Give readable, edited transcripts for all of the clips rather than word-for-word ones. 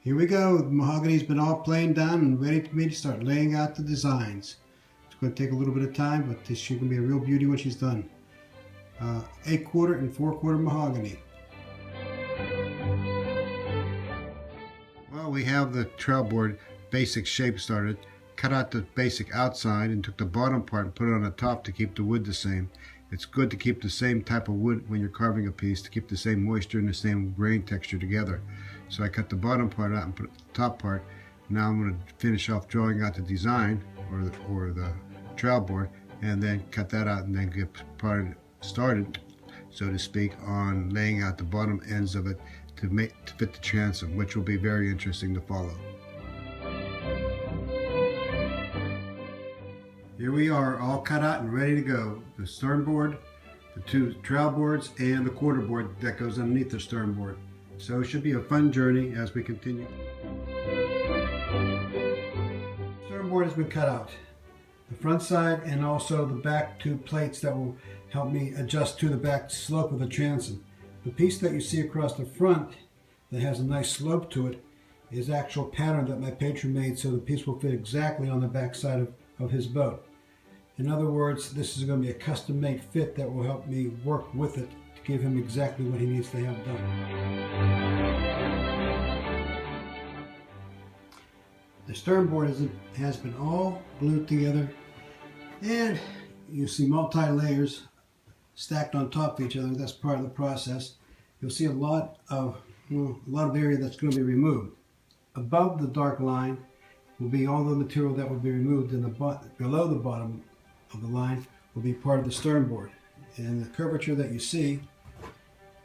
Here we go. The mahogani's been all planed down and ready for me to start laying out the designs. It's going to take a little bit of time, but this is going to be a real beauty when she's done. 8/4 and 4/4 mahogany. Well, we have the trail board basic shape started. Cut out the basic outside and took the bottom part and put it on the top to keep the wood the same. It's good to keep the same type of wood when you're carving a piece, to keep the same moisture and the same grain texture together. So I cut the bottom part out and put the top part. Now I'm going to finish off drawing out the design or the trail board, and then cut that out and then get started, so to speak, on laying out the bottom ends of it to fit the transom, which will be very interesting to follow. Here we are, all cut out and ready to go. The stern board, the two trail boards, and the quarter board that goes underneath the stern board. So it should be a fun journey as we continue. Stern board has been cut out. The front side and also the back two plates that will help me adjust to the back slope of the transom. The piece that you see across the front that has a nice slope to it is actual pattern that my patron made, so the piece will fit exactly on the back side of his boat. In other words, this is going to be a custom-made fit that will help me work with it to give him exactly what he needs to have done. The stern board has been all glued together, and you see multi-layers stacked on top of each other. That's part of the process. You'll see a lot of area that's going to be removed. Above the dark line will be all the material that will be removed, and below the bottom of the line will be part of the stern board. And the curvature that you see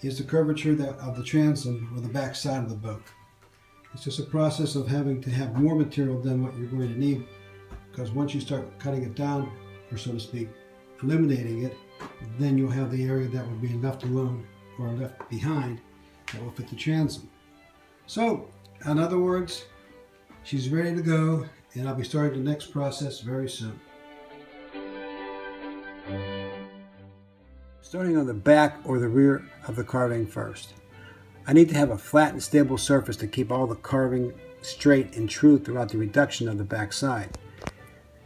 is the curvature of the transom or the back side of the boat. It's just a process of having to have more material than what you're going to need, because once you start cutting it down, or so to speak, eliminating it, then you'll have the area that will be left alone or left behind that will fit the transom. So, in other words, she's ready to go, and I'll be starting the next process very soon. Starting on the back or the rear of the carving first. I need to have a flat and stable surface to keep all the carving straight and true throughout the reduction of the back side.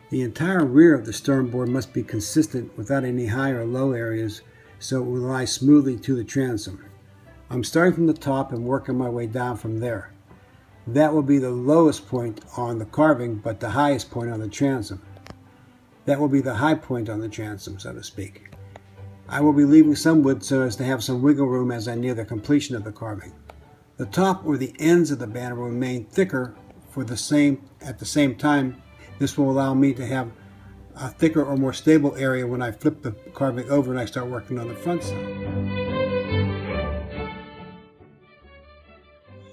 The entire rear of the stern board must be consistent without any high or low areas, so it will lie smoothly to the transom. I'm starting from the top and working my way down from there. That will be the lowest point on the carving, but the highest point on the transom. That will be the high point on the transom, so to speak. I will be leaving some wood so as to have some wiggle room as I near the completion of the carving. The top or the ends of the banner will remain thicker at the same time. This will allow me to have a thicker or more stable area when I flip the carving over and I start working on the front side.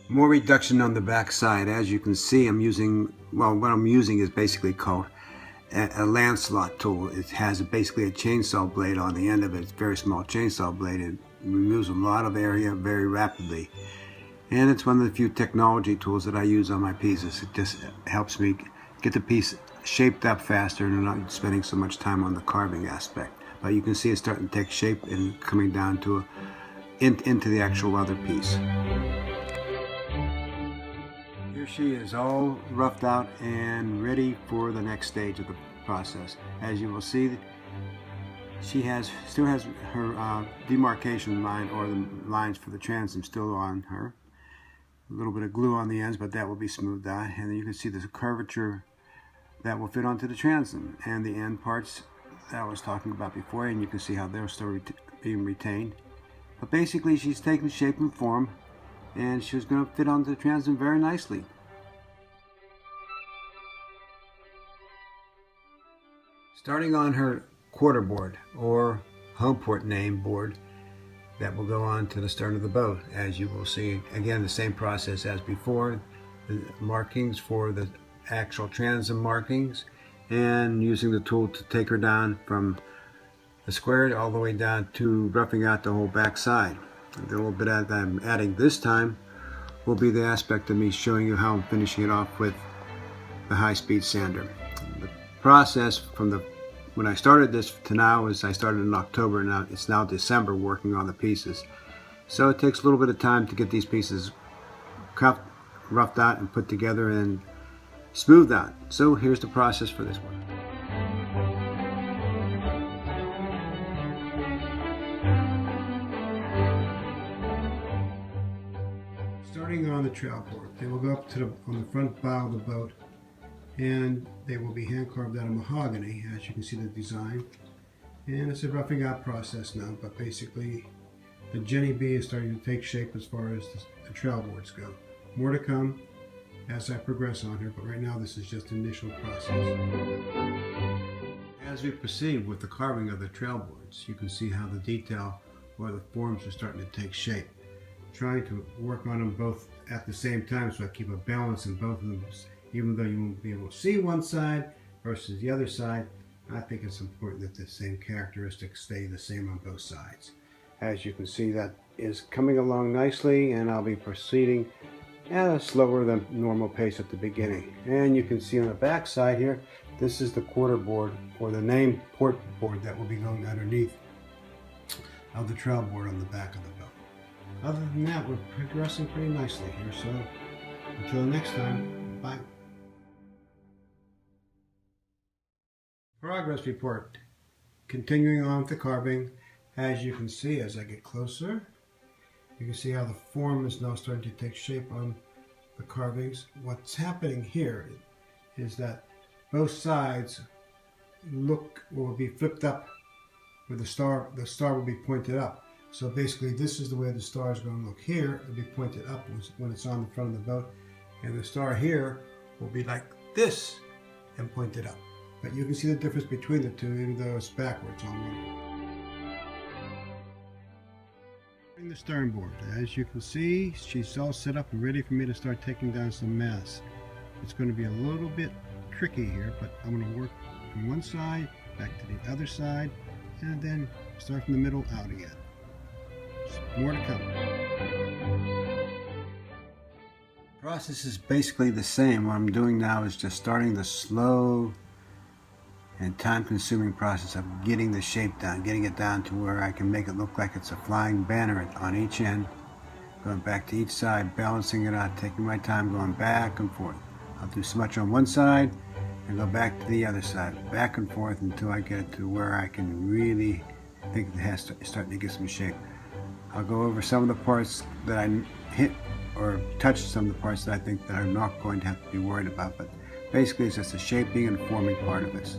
More reduction on the back side. As you can see, I'm using, well, what I'm using is basically called a Lancelot tool. It has basically a chainsaw blade on the end of it. It's a very small chainsaw blade. It removes a lot of area very rapidly. And it's one of the few technology tools that I use on my pieces. It just helps me get the piece shaped up faster and not spending so much time on the carving aspect. But you can see it's starting to take shape and coming down to into the actual other piece. Here she is, all roughed out and ready for the next stage of the process. As you will see, she still has her demarcation line, or the lines for the transom, still on her. A little bit of glue on the ends, but that will be smoothed out. And then you can see the curvature that will fit onto the transom, and the end parts that I was talking about before, and you can see how they're still being retained. But basically, she's taking shape and form, and she's going to fit onto the transom very nicely. Starting on her quarter board, or home port name board, that will go on to the stern of the boat. As you will see, again, the same process as before. The markings for the actual transom markings, and using the tool to take her down from the square all the way down to roughing out the whole back side. The little bit that I'm adding this time will be the aspect of me showing you how I'm finishing it off with the high-speed sander. The process from when I started this to now is I started in October, and now it's now December working on the pieces. So it takes a little bit of time to get these pieces roughed out and put together and smoothed out. So here's the process for this one. Starting on the trail board, they will go up to on the front bow of the boat, and they will be hand carved out of mahogany, as you can see the design. And it's a roughing out process now, but basically the Jenny B is starting to take shape as far as the trail boards go. More to come as I progress on here, but right now this is just the initial process. As we proceed with the carving of the trail boards, you can see how the detail or the forms are starting to take shape. Trying to work on them both at the same time so I keep a balance in both of them. Even though you won't be able to see one side versus the other side, I think it's important that the same characteristics stay the same on both sides. As you can see, that is coming along nicely, and I'll be proceeding at a slower than normal pace at the beginning. And you can see on the back side here, this is the quarter board, or the name port board, that will be going underneath of the trail board on the back of the boat. Other than that, we're progressing pretty nicely here, so until next time, bye. Progress report. Continuing on with the carving. As you can see, as I get closer, you can see how the form is now starting to take shape on the carvings. What's happening here is that both sides will be flipped up, where the star will be pointed up. So basically, this is the way the star is going to look here. It'll be pointed up when it's on the front of the boat, and the star here will be like this and pointed up. But you can see the difference between the two, even though it's backwards on one. The stern board, as you can see, she's all set up and ready for me to start taking down some masts. It's going to be a little bit tricky here, but I'm going to work from one side back to the other side, and then start from the middle out again. More to come. The process is basically the same. What I'm doing now is just starting the slow and time-consuming process of getting the shape down, getting it down to where I can make it look like it's a flying banner on each end, going back to each side, balancing it out, taking my time, going back and forth. I'll do so much on one side and go back to the other side, back and forth until I get it to where I can really think it has to starting to get some shape. I'll go over some of the parts that I hit or touch some of the parts that I think that I'm not going to have to be worried about, but basically it's just the shaping and forming part of this.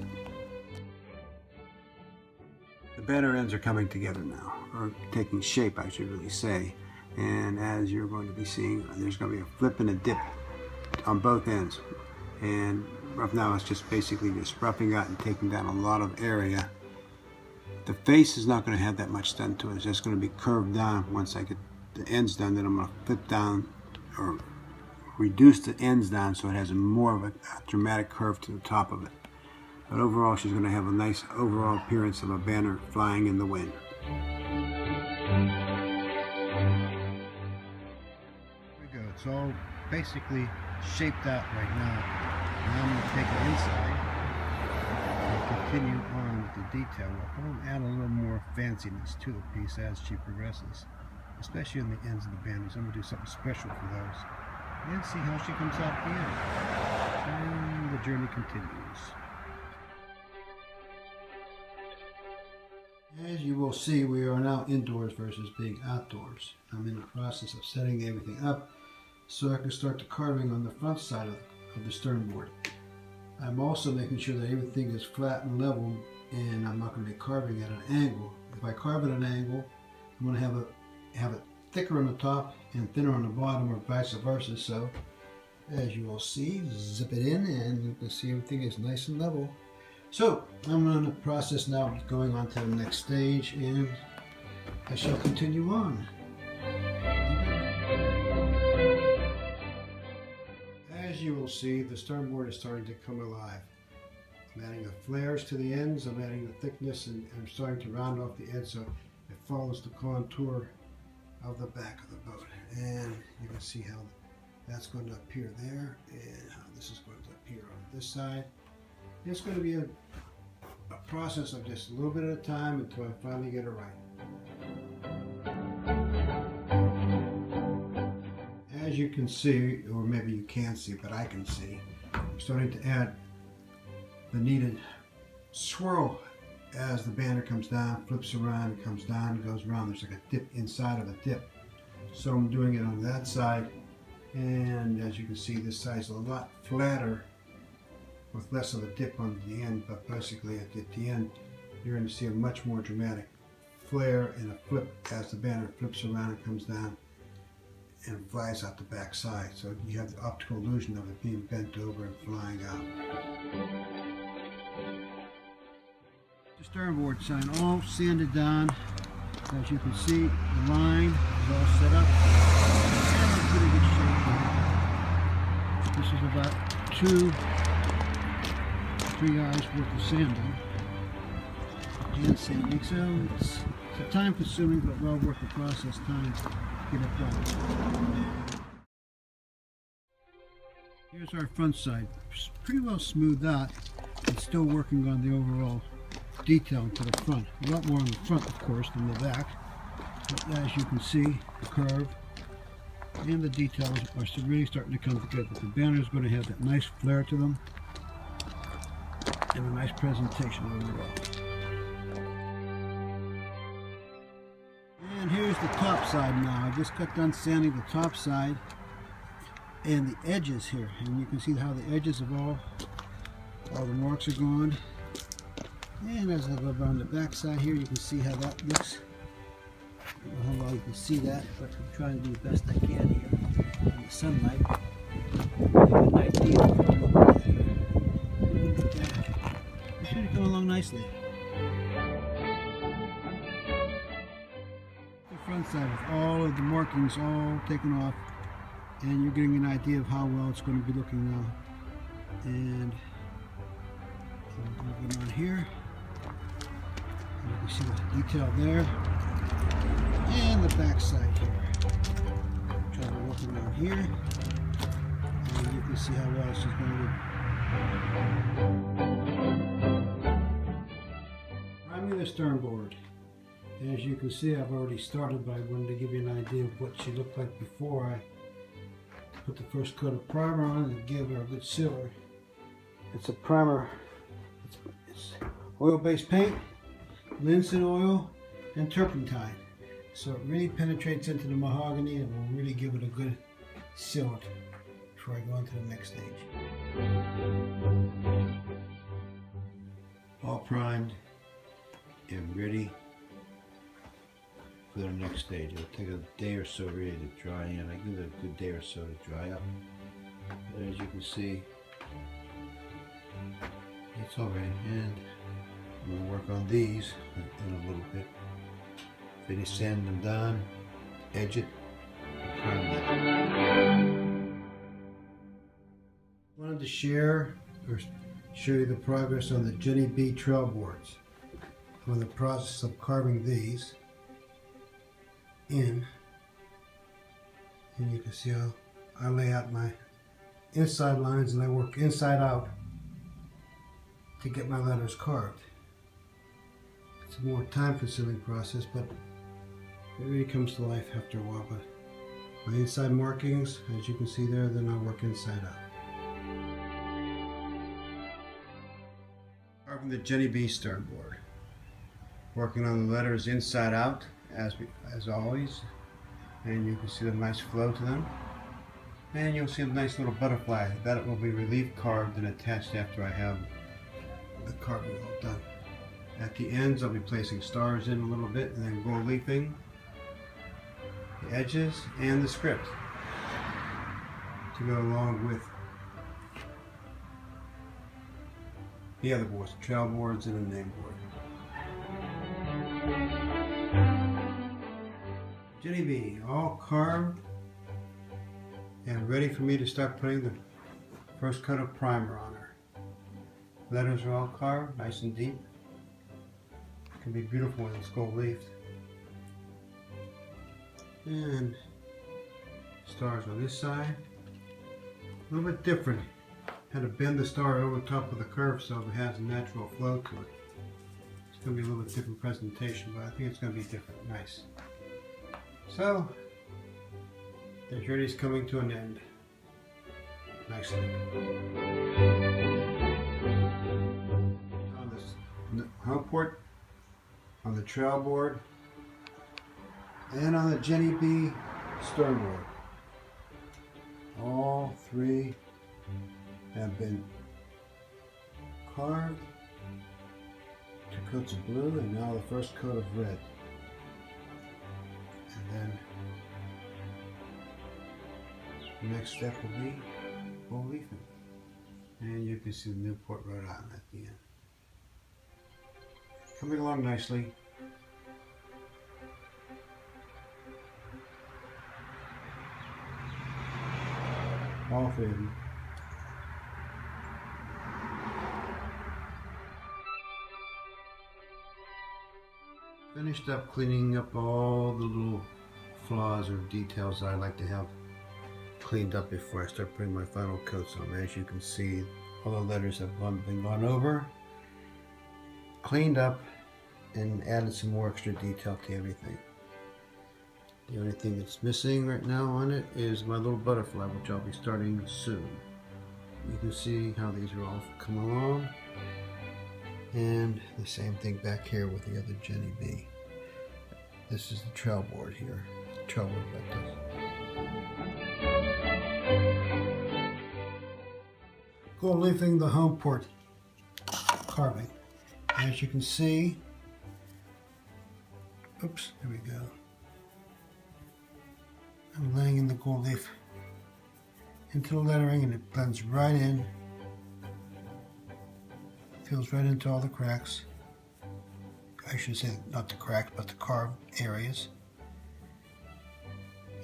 The banner ends are coming together now, or taking shape, I should really say. And as you're going to be seeing, there's going to be a flip and a dip on both ends. And right now it's just basically just roughing out and taking down a lot of area. The face is not going to have that much done to it. It's just going to be curved down. Once I get the ends done, then I'm going to flip down or reduce the ends down so it has more of a dramatic curve to the top of it. But overall, she's going to have a nice overall appearance of a banner flying in the wind. Here we go. It's all basically shaped out right now. Now I'm going to take it inside and continue on with the detail work. I'm going to add a little more fanciness to the piece as she progresses, especially on the ends of the banners. I'm going to do something special for those. And see how she comes out at the end. And the journey continues. As you will see, we are now indoors versus being outdoors. I'm in the process of setting everything up so I can start the carving on the front side of the stern board. I'm also making sure that everything is flat and level, and I'm not going to be carving at an angle. If I carve at an angle, I'm going to have it thicker on the top and thinner on the bottom, or vice versa. So as you will see, zip it in and you can see everything is nice and level. So I'm in the process now of going on to the next stage, and I shall continue on. As you will see, the stern board is starting to come alive. I'm adding the flares to the ends, I'm adding the thickness, and I'm starting to round off the edge so it follows the contour of the back of the boat. And you can see how that's going to appear there, and how this is going to appear on this side. It's going to be a process of just a little bit at a time until I finally get it right. as you can see, or maybe you can't see, but I can see, I'm starting to add the needed swirl as the banner comes down, flips around, comes down, goes around. There's like a dip inside of a dip. So I'm doing it on that side, and as you can see, this side's a lot flatter with less of a dip on the end, but basically at the end you're going to see a much more dramatic flare and a flip as the banner flips around and comes down and flies out the back side. So you have the optical illusion of it being bent over and flying out. The sternboard sign all sanded down. As you can see, the line is all set up and in pretty good shape. This is about 2-3 hours worth of sanding and sanding, so it's a time consuming but well worth the process time to get it done. Here's our front side, pretty well smoothed out and still working on the overall detail to the front. A lot more on the front, of course, than the back. But as you can see, the curve and the details are really starting to come together. The banner is going to have that nice flare to them and a nice presentation overall. And here's the top side now. I just got done sanding the top side and the edges here, and you can see how the edges of all the marks are gone. And as I go around the back side here, you can see how that looks. I don't know how well you can see that, but I'm trying to do the best I can here in the sunlight. Give an idea of what I'm looking at here. Look at that. It should have come along nicely. The front side with all of the markings all taken off, and you're getting an idea of how well it's going to be looking now. And moving on here. You can see the detail there, and the back side here. Try to walk around here, and you can see how well this is going to look. Priming the sternboard. As you can see, I've already started, but I wanted to give you an idea of what she looked like before I put the first coat of primer on and give her a good sealer. It's a primer. It's oil-based paint, linseed oil, and turpentine. So it really penetrates into the mahogany and will really give it a good sealant before I go on to the next stage. All primed and ready for the next stage. It'll take a day or so really to dry in. I give it a good day or so to dry up. But as you can see, it's all ready, and I'm going to work on these in a little bit. Finish sanding them down, edge it, and prime that. I wanted to share or show you the progress on the Jenny B trail boards. I'm in the process of carving these in, and you can see how I lay out my inside lines and I work inside out to get my letters carved. It's a more time-consuming process, but it really comes to life after a while. But my inside markings, as you can see there, then I'll work inside out. Carving the Jenny B sternboard. Working on the letters inside out, as always, and you can see the nice flow to them. And you'll see a nice little butterfly. That will be relief carved and attached after I have the carving all done. At the ends, I'll be placing stars in a little bit and then gold leafing the edges and the script to go along with the other boards, trail boards and a name board. Jenny B, all carved and ready for me to start putting the first coat of primer on her. Letters are all carved, nice and deep. It can be beautiful when it's gold leafed. And stars on this side. A little bit different. Had to bend the star over top of the curve so it has a natural flow to it. It's going to be a little bit different presentation, but I think it's going to be different. Nice. So, The journey's coming to an end. Nicely. On the home port, on the trail board, and on the Jenny B stern board. All three have been carved. 2 coats of blue and now the first coat of red. And then the next step will be gold leafing. And you can see the Newport, Rhode Island at the end. Coming along nicely. All three of them. Finished up cleaning up all the little flaws or details that I like to have cleaned up before I start putting my final coats on. As you can see, all the letters have been gone over, cleaned up, and added some more extra detail to everything. The only thing that's missing right now on it is my little butterfly, which I'll be starting soon. You can see how these are all come along. And the same thing back here with the other Jenny B. This is the trail board here. Trail board like this. Gold leafing the home port carving. As you can see, oops, there we go. I'm laying in the gold leaf into the lettering and it blends right in. Fills right into all the cracks. I should say not the cracks, but the carved areas.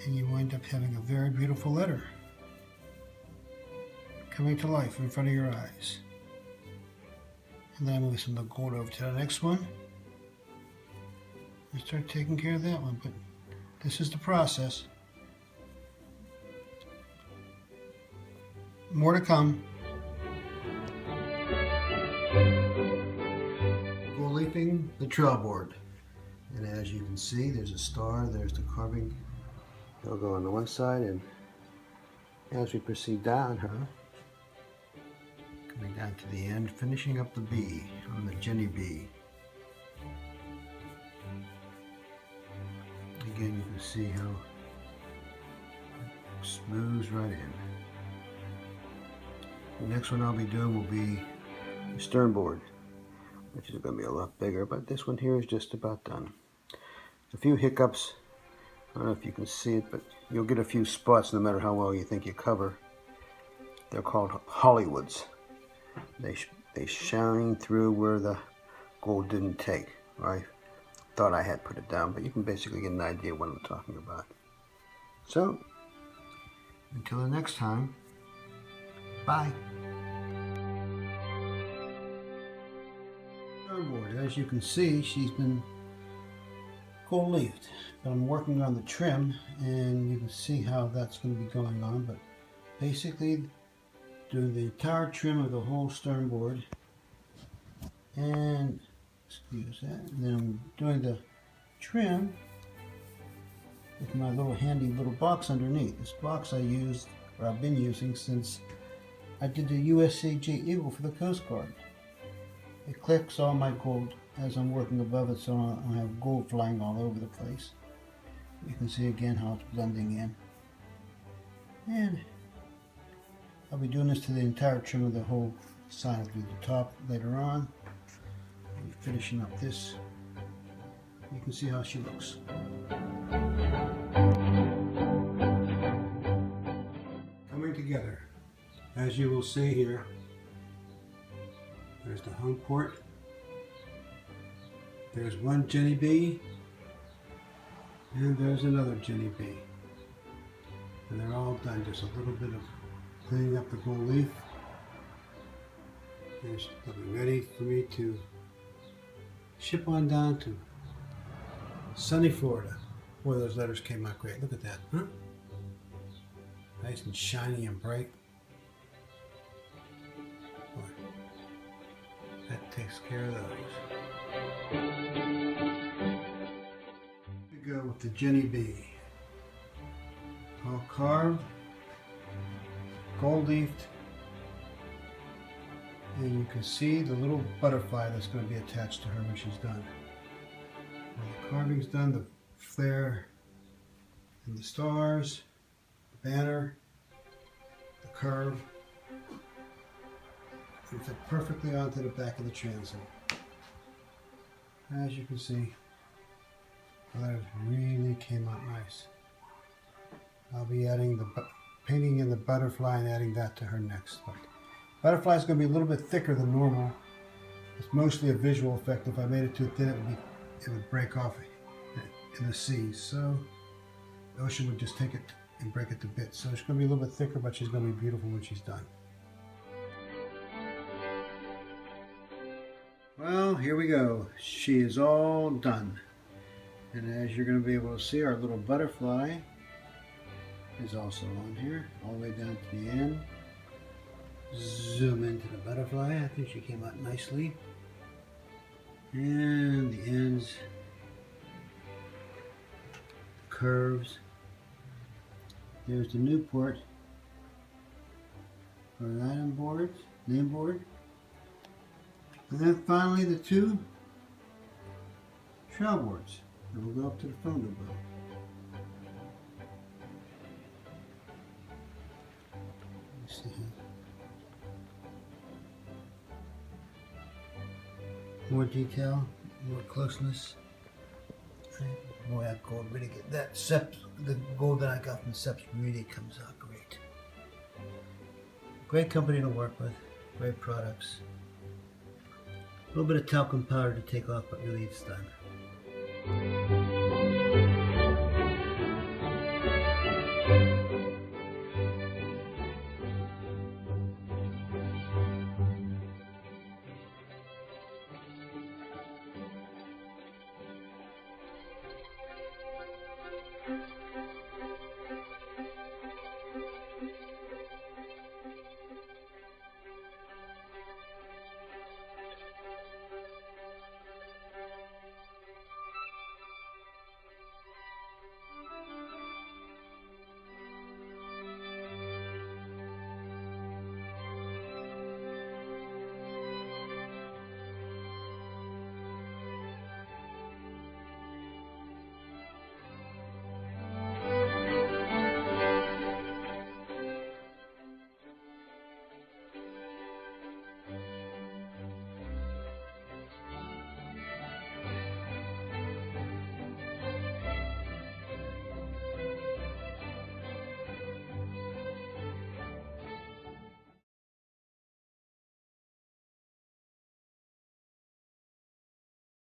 And you wind up having a very beautiful letter coming to life in front of your eyes. And then I move some of the gold over to the next one and start taking care of that one. But this is the process. More to come. Gold leafing the trail board, and as you can see, there's a star. There's the carving logo on the one side, and as we proceed down, coming down to the end, finishing up the B on the Jenny B. Again, you can see how it smooths right in. The next one I'll be doing will be the stern board, which is going to be a lot bigger, but this one here is just about done. A few hiccups, I don't know if you can see it, but you'll get a few spots no matter how well you think you cover. They're called Hollywoods. They shine through where the gold didn't take. I thought I had put it down, but you can basically get an idea what I'm talking about. So, until the next time, bye. Board. As you can see, she's been gold leafed, but I'm working on the trim, and you can see how that's going to be going on. But basically, doing the entire trim of the whole stern board, and excuse that. And then I'm doing the trim with my little handy little box underneath. This box I used, or I've been using since I did the USAJ Eagle for the Coast Guard. It collects all my gold as I'm working above it, so I don't have gold flying all over the place. You can see again how it's blending in. And I'll be doing this to the entire trim of the whole side. I'll do the top later on. I'll be finishing up this. You can see how she looks. Coming together. As you will see here, there's the home port. There's one Jenny B, and there's another Jenny B. And they're all done. Just a little bit of cleaning up the gold leaf. And they'll be ready for me to ship on down to sunny Florida. Boy, those letters came out great. Look at that, huh? Nice and shiny and bright. Boy, that takes care of those. We go with the Jenny B. all carved, gold leafed, and you can see the little butterfly that's going to be attached to her when she's done. When the carving's done, the flare and the stars, the banner, the curve, and fit perfectly onto the back of the transom. As you can see, the letters really came out nice. I'll be adding the painting in the butterfly and adding that to her next. Butterfly is going to be a little bit thicker than normal. It's mostly a visual effect. If I made it too thin, it would break off in the sea. So the ocean would just take it and break it to bits. So it's going to be a little bit thicker, but she's going to be beautiful when she's done. Well, here we go. She is all done. And as you're going to be able to see, our little butterfly is also on here, all the way down to the end. Zoom into the butterfly. I think she came out nicely. And the ends, curves. There's the Newport for an item board, name board. And then finally the two trail boards that will go up to the phone book. Let's see here. More detail, more closeness. Boy, that gold really get that the gold that I got from Seps really comes out great. Great company to work with, great products. A little bit of talcum powder to take off, but really it's done.